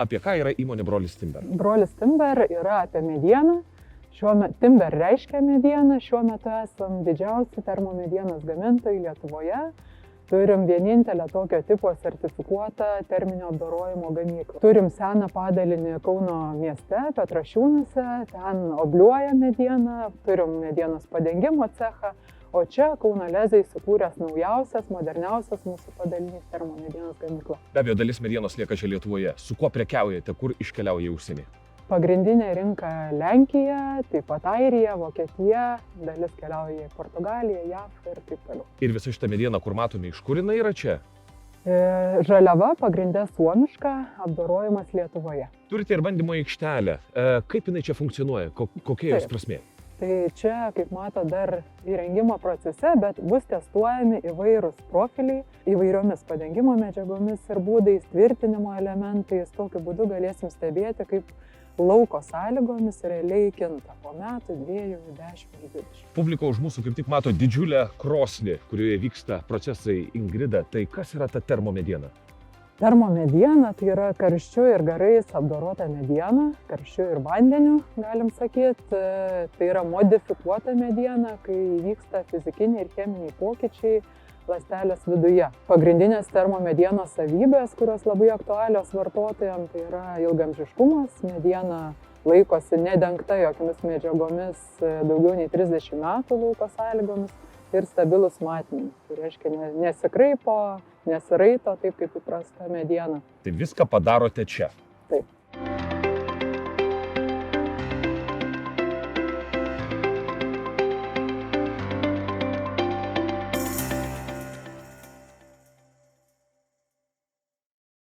Apie ką yra įmonė Brolis Timber? Brolis Timber yra apie medieną. Timber reiškia medieną. Šiuo metu esam didžiausi termomedienos gamintojai Lietuvoje. Turim vienintelę tokio tipo sertifikuotą terminio apdorojimo gamyklą. Turim seną padalinį Kauno mieste, Petrašiūnuose, ten obliuoja medieną, turim medienos padengimo cechą, o čia Kauno Leze įsikūręs naujausias, moderniausias mūsų padalinys termomedienos gamykla. Be abejo, dalis medienos lieka čia Lietuvoje. Su kuo prekiaujate, kur iškeliauja į užsienį? Pagrindinė rinka Lenkija, taip pat Airija, Vokietija, dalis keliauja į Portugaliją, JAV ir taip toliau. Ir visa šita mediena, kur matome, iš kur jinai yra čia? Žaliava pagrindė suomiška, apdorojimas Lietuvoje. Turite ir bandymo aikštelę. Kaip jinai čia funkcionuoja? Kokia jos prasmė? Tai čia, kaip mato, dar įrengimo procese, bet bus testuojami įvairūs profiliai, įvairiomis padengimo medžiagomis ir būdais, tvirtinimo elementais. Tokiu būdu galėsim stebėti, kaip lauko sąlygomis realiai kinta po metų, 2, 10, 20. Publika už mūsų kaip tik mato didžiulę krosnį, kurioje vyksta procesai. Ingrida, tai kas yra ta termomediena? Termomediena tai yra karščiu ir garais apdorota mediena, karščiu ir vandeniu, galim sakyti. Tai yra modifikuota mediena, kai vyksta fizikiniai ir cheminiai pokyčiai ląstelės viduje. Pagrindinės termomedienos savybės, kurios labai aktualios vartotojams, tai yra ilgamžiškumas. Mediena laikosi nedengta jokiamis medžiagomis daugiau nei 30 metų lauko sąlygomis ir stabilus matmenys. Tai reiškia nesikraipo, nesiraito taip kaip įprasta mediena. Tai viską padarote čia? Taip.